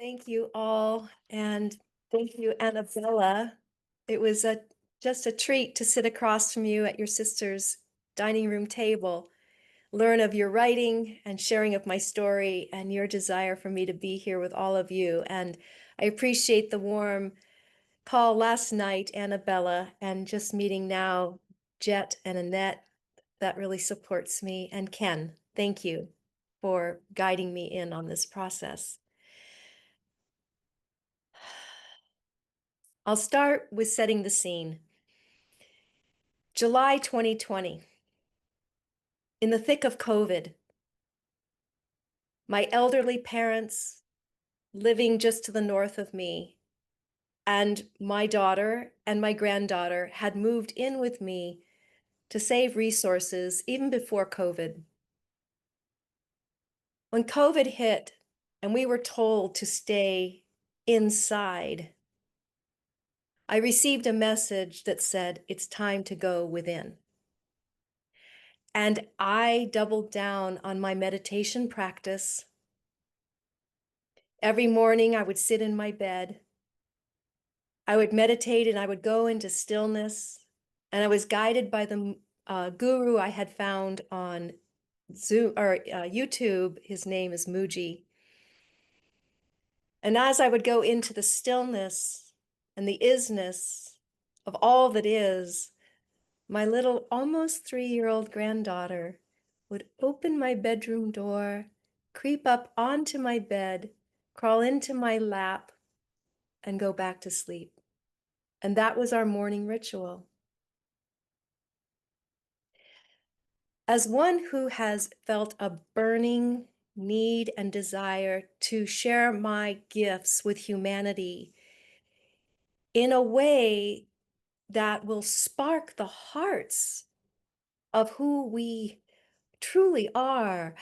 Thank you all, and thank you, Annabella. It was just a treat to sit across from you at your sister's dining room table, learn of your writing and sharing of my story and your desire for me to be here with all of you. And I appreciate the warm call last night, Annabella, and just meeting now Jet and Annette. That really supports me. And Ken, thank you for guiding me in on this process. I'll start with setting the scene. July 2020, in the thick of COVID, my elderly parents living just to the north of me, and my daughter and my granddaughter had moved in with me to save resources even before COVID. When COVID hit and we were told to stay inside, I received a message that said, it's time to go within. And I doubled down on my meditation practice. Every morning I would sit in my bed. I would meditate and I would go into stillness. And I was guided by the guru I had found on Zoom or YouTube. His name is Muji. And as I would go into the stillness and the isness of all that is, my little almost 3-year-old granddaughter would open my bedroom door, creep up onto my bed, crawl into my lap, and go back to sleep. And that was our morning ritual. As one who has felt a burning need and desire to share my gifts with humanity in a way that will spark the hearts of who we truly are,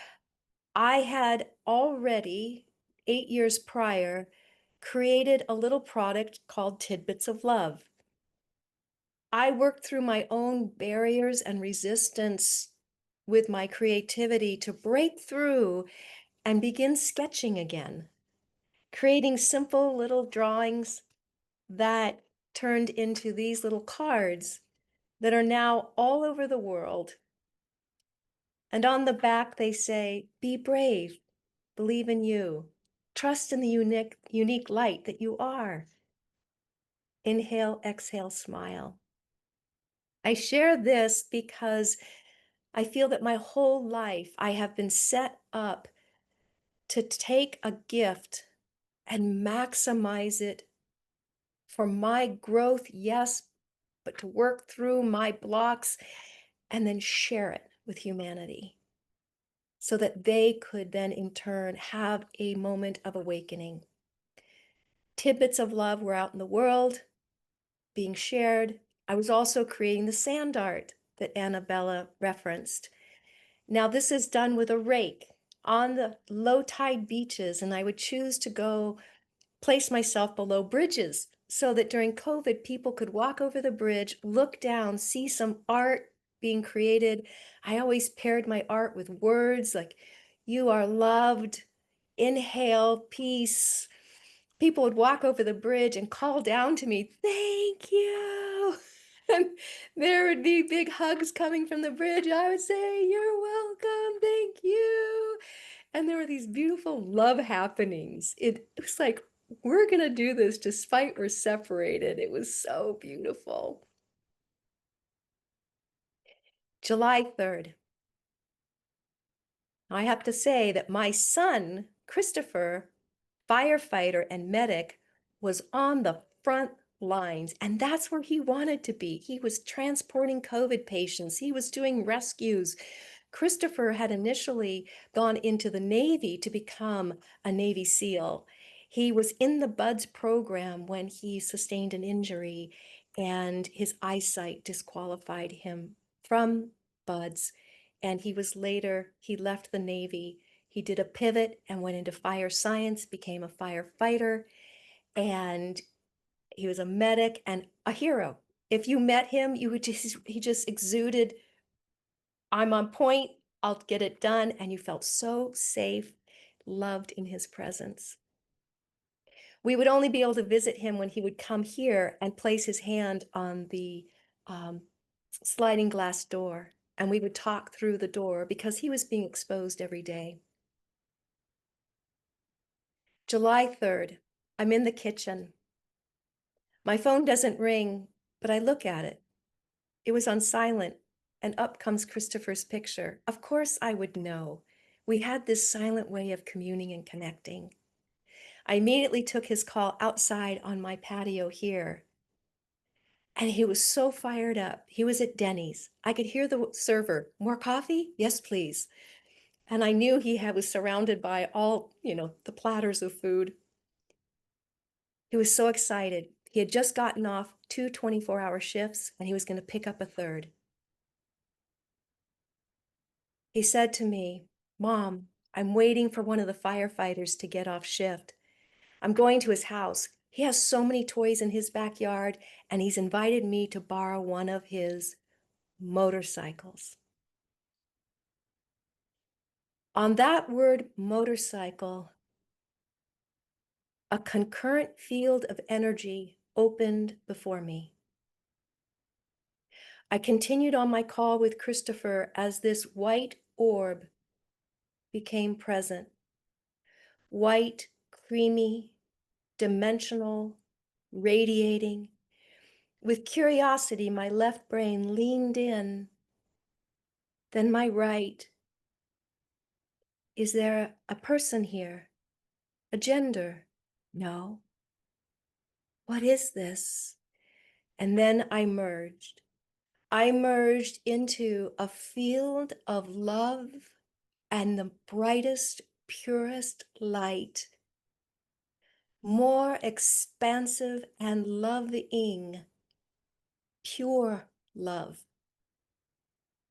I had already, 8 years prior, created a little product called Tidbits of Love. I worked through my own barriers and resistance with my creativity to break through and begin sketching again, creating simple little drawings that turned into these little cards that are now all over the world. And on the back, they say, be brave, believe in you, trust in the unique light that you are. Inhale, exhale, smile. I share this because I feel that my whole life I have been set up to take a gift and maximize it for my growth, yes, but to work through my blocks and then share it with humanity so that they could then in turn have a moment of awakening. Tidbits of love were out in the world being shared. I was also creating the sand art that Annabella referenced. Now, this is done with a rake on the low tide beaches, and I would choose to go place myself below bridges so that during COVID, people could walk over the bridge, look down, see some art being created. I always paired my art with words like, you are loved, inhale, peace. People would walk over the bridge and call down to me, thank you. And there would be big hugs coming from the bridge. I would say, you're welcome, thank you. And there were these beautiful love happenings. It was like, we're going to do this despite we're separated. It was so beautiful. July 3rd. I have to say that my son, Christopher, firefighter and medic, was on the front lines, and that's where he wanted to be. He was transporting COVID patients. He was doing rescues. Christopher had initially gone into the Navy to become a Navy SEAL. He was in the BUDS program when he sustained an injury and his eyesight disqualified him from BUDS. And he left the Navy. He did a pivot and went into fire science, became a firefighter, and he was a medic and a hero. If you met him, he just exuded, I'm on point, I'll get it done. And you felt so safe, loved in his presence. We would only be able to visit him when he would come here and place his hand on the um, sliding glass door, and we would talk through the door because he was being exposed every day. July 3rd, I'm in the kitchen. My phone doesn't ring, but I look at it. It was on silent, and up comes Christopher's picture. Of course, I would know. We had this silent way of communing and connecting. I immediately took his call outside on my patio here, and he was so fired up. He was at Denny's. I could hear the server, "More coffee? Yes, please." And I knew was surrounded by all, the platters of food. He was so excited. He had just gotten off 2 24-hour shifts, and he was going to pick up a third. He said to me, "Mom, I'm waiting for one of the firefighters to get off shift. I'm going to his house. He has so many toys in his backyard, and he's invited me to borrow one of his motorcycles." On that word motorcycle, a concurrent field of energy opened before me. I continued on my call with Christopher as this white orb became present. White, creamy, dimensional, radiating. With curiosity, my left brain leaned in, then my right. Is there a person here? A gender? No. What is this? And then I merged. I merged into a field of love and the brightest, purest light, more expansive and loving, pure love,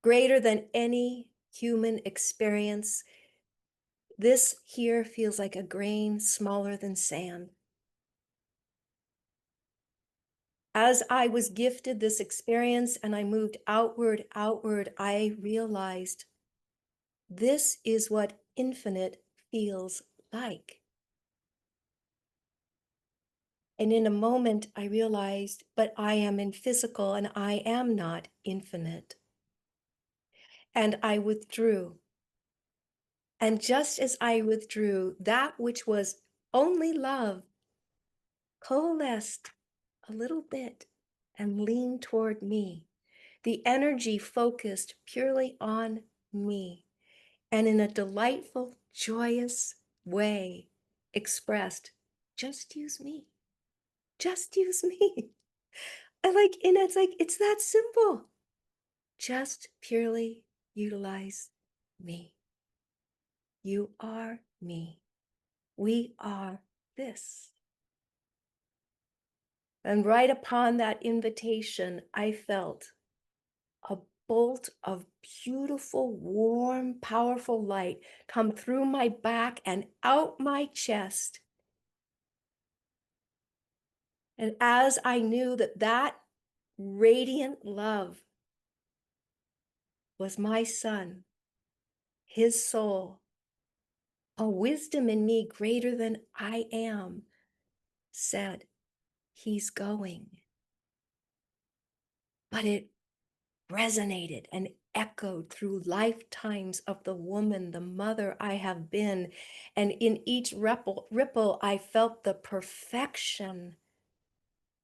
greater than any human experience. This here feels like a grain smaller than sand. As I was gifted this experience and I moved outward, I realized this is what infinite feels like. And in a moment, I realized, but I am in physical and I am not infinite. And I withdrew. And just as I withdrew, that which was only love coalesced a little bit and leaned toward me. The energy focused purely on me and in a delightful, joyous way expressed, "Just use me. Just use me." And it's like, it's that simple. Just purely utilize me. You are me. We are this. And right upon that invitation, I felt a bolt of beautiful, warm, powerful light come through my back and out my chest. And as I knew that that radiant love was my son, his soul, a wisdom in me greater than I am, said, "He's going." But it resonated and echoed through lifetimes of the woman, the mother I have been. And in each ripple, I felt the perfection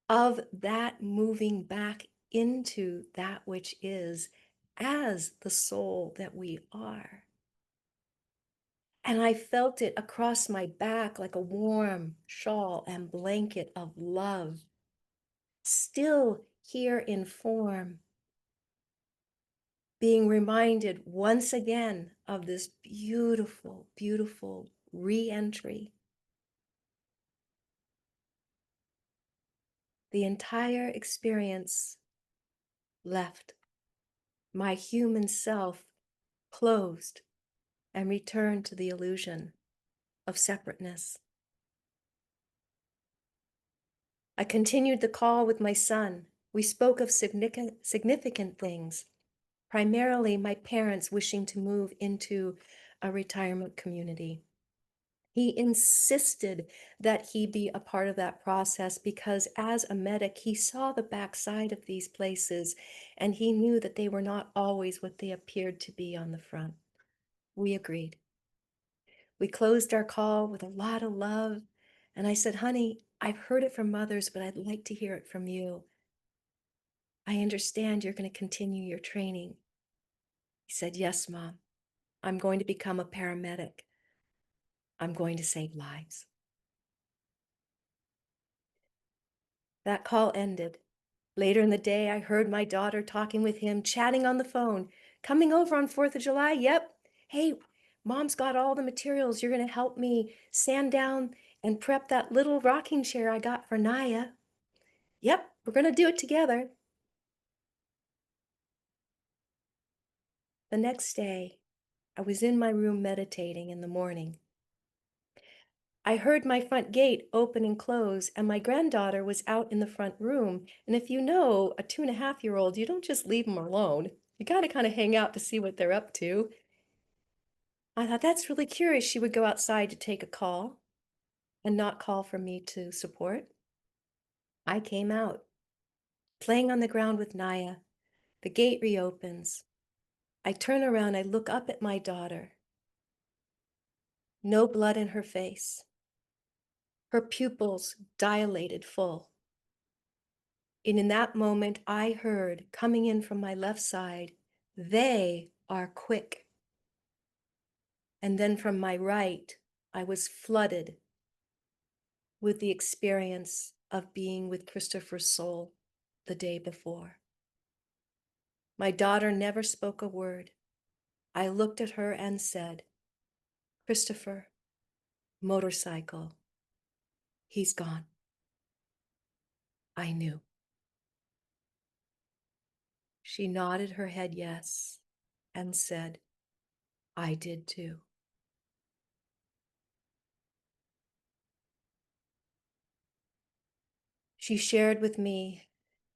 of that moving back into that which is as the soul that we are. And I felt it across my back like a warm shawl and blanket of love, still here in form, being reminded once again of this beautiful, beautiful re-entry. The entire experience left. My human self closed and returned to the illusion of separateness. I continued the call with my son. We spoke of significant things, primarily my parents wishing to move into a retirement community. He insisted that he be a part of that process because as a medic, he saw the backside of these places and he knew that they were not always what they appeared to be on the front. We agreed. We closed our call with a lot of love. And I said, honey, I've heard it from others, but I'd like to hear it from you. I understand you're going to continue your training. He said, yes, Mom. I'm going to become a paramedic. I'm going to save lives. That call ended. Later in the day, I heard my daughter talking with him, chatting on the phone. Coming over on 4th of July? Yep. Hey, Mom's got all the materials. You're going to help me sand down and prep that little rocking chair I got for Naya. Yep, we're going to do it together. The next day, I was in my room meditating in the morning. I heard my front gate open and close, and my granddaughter was out in the front room. And if you know a 2.5-year-old, you don't just leave them alone. You got to kind of hang out to see what they're up to. I thought that's really curious. She would go outside to take a call and not call for me to support. I came out, playing on the ground with Naya. The gate reopens. I turn around, I look up at my daughter. No blood in her face. Her pupils dilated full. And in that moment, I heard coming in from my left side, they are quick. And then from my right, I was flooded with the experience of being with Christopher's soul the day before. My daughter never spoke a word. I looked at her and said, Christopher, motorcycle, he's gone. I knew. She nodded her head yes and said, I did too. She shared with me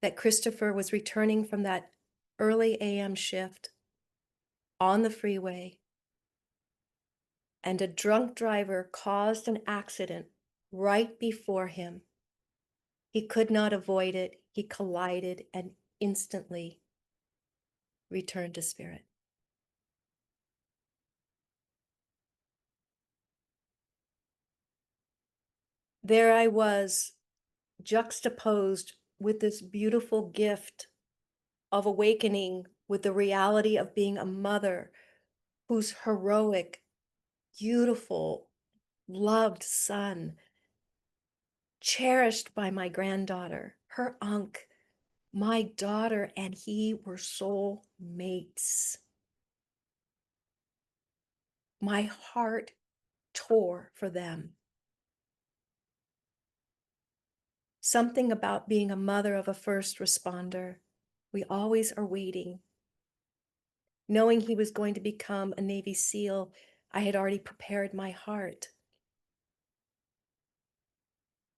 that Christopher was returning from that early AM shift on the freeway, and a drunk driver caused an accident right before him. He could not avoid it. He collided and instantly returned to spirit. There I was, juxtaposed with this beautiful gift of awakening with the reality of being a mother whose heroic, beautiful, loved son, cherished by my granddaughter, her unc, my daughter, and he were soul mates. My heart tore for them. Something about being a mother of a first responder. We always are waiting. Knowing he was going to become a Navy SEAL, I had already prepared my heart.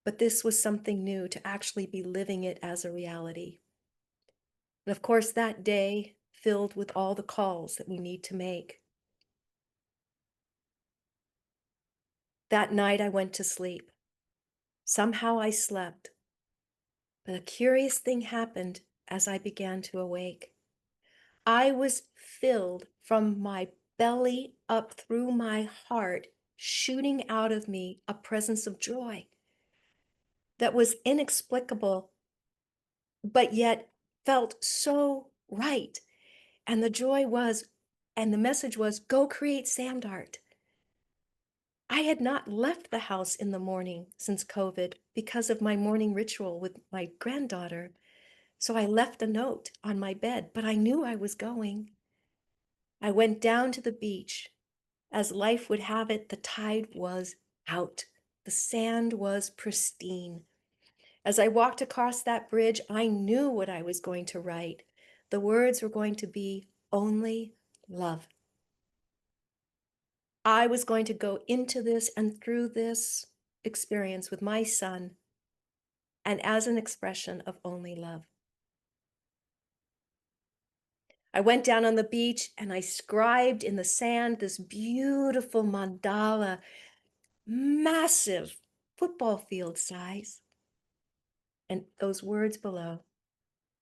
But this was something new, to actually be living it as a reality. And of course, that day filled with all the calls that we need to make. That night I went to sleep. Somehow I slept. But a curious thing happened as I began to awake. I was filled from my belly up through my heart, shooting out of me a presence of joy that was inexplicable, but yet felt so right. And the joy was, and the message was, go create sand art. I had not left the house in the morning since COVID because of my morning ritual with my granddaughter. So I left a note on my bed, but I knew I was going. I went down to the beach. As life would have it, the tide was out. The sand was pristine. As I walked across that bridge, I knew what I was going to write. The words were going to be only love. I was going to go into this and through this experience with my son, and as an expression of only love. I went down on the beach and I scribed in the sand this beautiful mandala massive football field size. And those words below.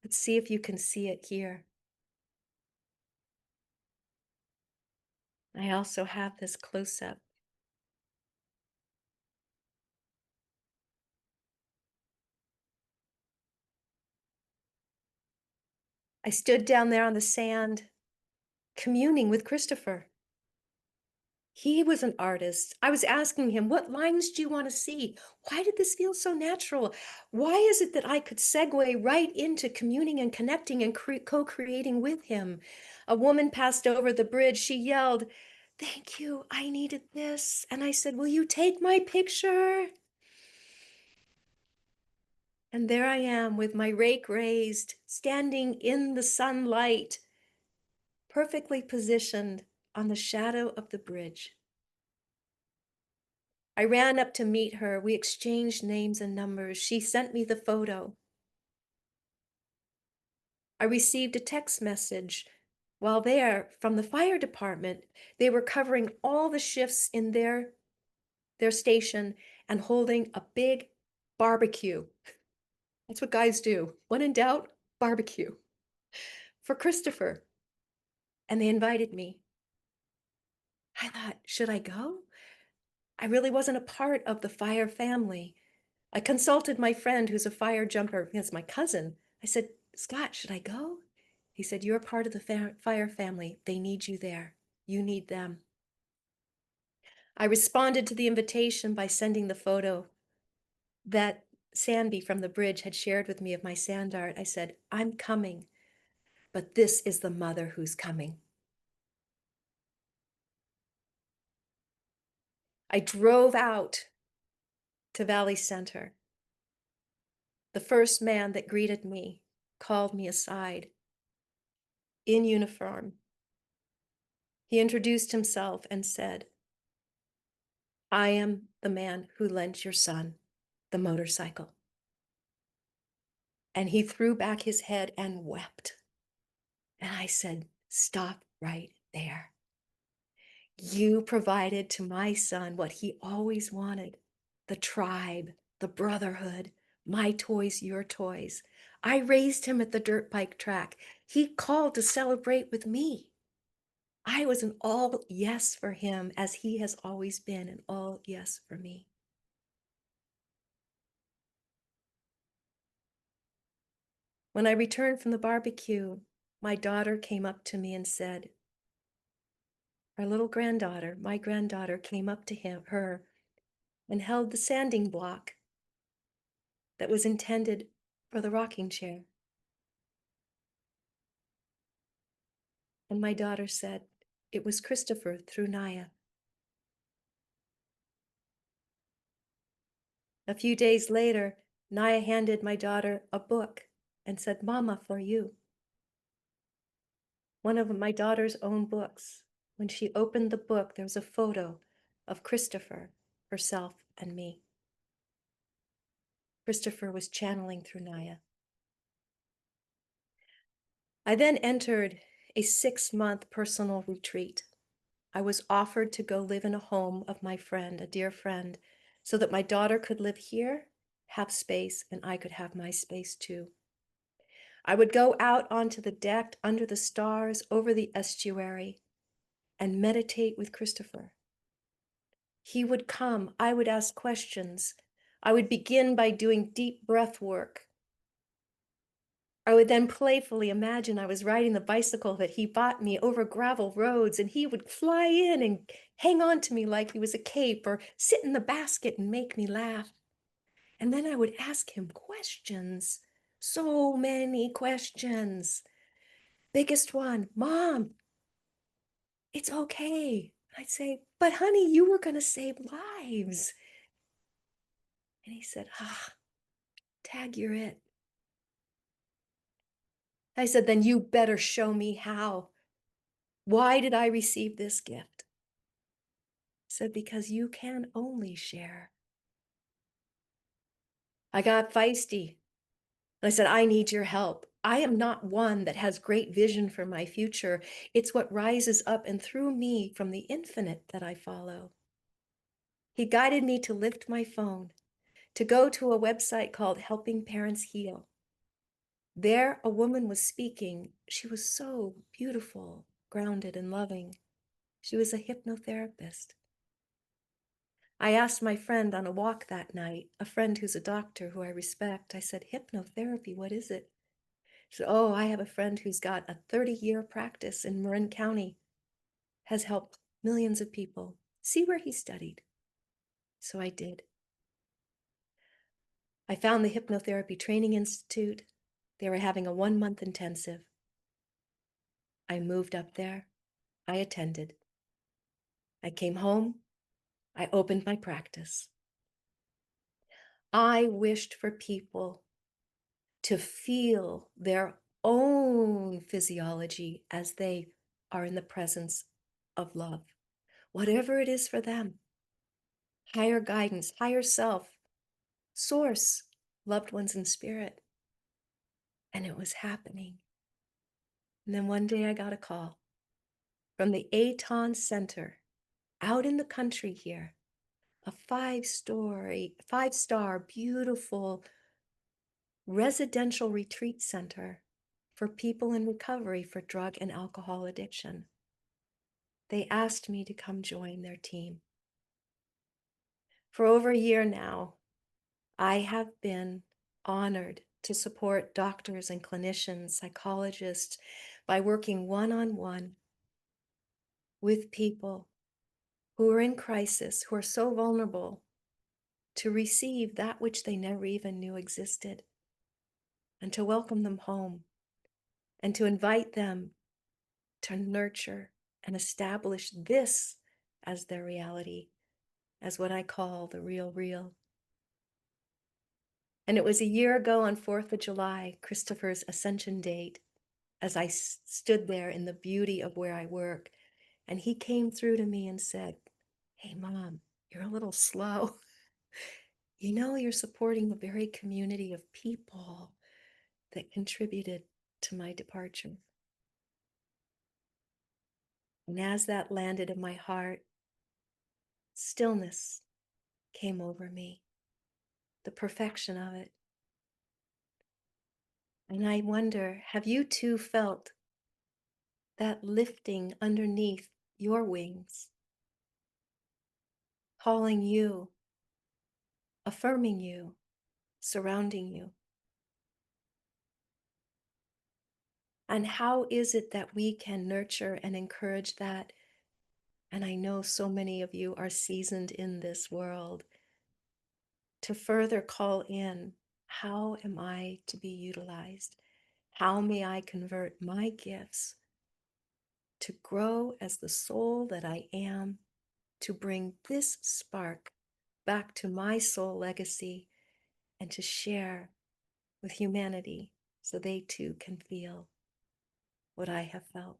Let's see if you can see it here. I also have this close up. I stood down there on the sand, communing with Christopher. He was an artist. I was asking him, what lines do you want to see? Why did this feel so natural? Why is it that I could segue right into communing and connecting and co-creating with him? A woman passed over the bridge. She yelled, "Thank you, I needed this." And I said, "Will you take my picture?" And there I am with my rake raised, standing in the sunlight, perfectly positioned on the shadow of the bridge. I ran up to meet her. We exchanged names and numbers. She sent me the photo. I received a text message while there from the fire department. They were covering all the shifts in their station and holding a big barbecue. That's what guys do. When in doubt, barbecue for Christopher. And they invited me. I thought, should I go? I really wasn't a part of the fire family. I consulted my friend who's a fire jumper, he's my cousin. I said, "Scott, should I go?" He said, "You're part of the fire family. They need you there. You need them." I responded to the invitation by sending the photo that Sandy from the bridge had shared with me of my sand art. I said, "I'm coming, but this is the mother who's coming." I drove out to Valley Center. The first man that greeted me called me aside in uniform. He introduced himself and said, "I am the man who lent your son the motorcycle." And he threw back his head and wept. And I said, "Stop right there. You provided to my son what he always wanted, the tribe, the brotherhood, my toys, your toys. I raised him at the dirt bike track. He called to celebrate with me. I was an all yes for him, as he has always been an all yes for me." When I returned from the barbecue, my daughter came up to me and said, our little granddaughter, my granddaughter, came up to her and held the sanding block that was intended for the rocking chair. And my daughter said, "It was Christopher through Naya." A few days later, Naya handed my daughter a book and said, "Mama, for you." One of my daughter's own books. When she opened the book, there was a photo of Christopher, herself, and me. Christopher was channeling through Naya. I then entered a 6-month personal retreat. I was offered to go live in a home of my friend, a dear friend, so that my daughter could live here, have space, and I could have my space too. I would go out onto the deck under the stars over the estuary and meditate with Christopher. He would come, I would ask questions. I would begin by doing deep breath work. I would then playfully imagine I was riding the bicycle that he bought me over gravel roads, and he would fly in and hang on to me like he was a cape, or sit in the basket and make me laugh. And then I would ask him questions, so many questions. Biggest one, "Mom, it's okay." I'd say, "But honey, you were going to save lives." And he said, "Tag, you're it." I said, "Then you better show me how. Why did I receive this gift?" He said, "Because you can only share." I got feisty. I said, "I need your help. I am not one that has great vision for my future. It's what rises up and through me from the infinite that I follow." He guided me to lift my phone, to go to a website called Helping Parents Heal. There, a woman was speaking. She was so beautiful, grounded, and loving. She was a hypnotherapist. I asked my friend on a walk that night, a friend who's a doctor who I respect, I said, hypnotherapy, what is it? She said, oh, I have a friend who's got a 30-year practice in Marin County, has helped millions of people. See where he studied. So I did. I found the Hypnotherapy Training Institute. They were having a 1-month intensive. I moved up there. I attended. I came home. I opened my practice. I wished for people to feel their own physiology as they are in the presence of love, whatever it is for them. Higher guidance, higher self, source, loved ones in spirit. And it was happening. And then one day I got a call from the AToN Center out in the country here, a five-star, beautiful residential retreat center for people in recovery for drug and alcohol addiction. They asked me to come join their team. For over a year now, I have been honored to support doctors and clinicians, psychologists, by working one-on-one with people who are in crisis, who are so vulnerable to receive that which they never even knew existed, and to welcome them home, and to invite them to nurture and establish this as their reality, as what I call the real real. And it was a year ago on 4th of July, Christopher's ascension date, as I stood there in the beauty of where I work, and he came through to me and said, hey, Mom, you're a little slow. You know, you're supporting the very community of people that contributed to my departure. And as that landed in my heart, stillness came over me, the perfection of it. And I wonder, have you too felt that lifting underneath your wings, calling you, affirming you, surrounding you? And how is it that we can nurture and encourage that? And I know so many of you are seasoned in this world, to further call in, how am I to be utilized? How may I convert my gifts to grow as the soul that I am, to bring this spark back to my soul legacy and to share with humanity so they too can feel what I have felt?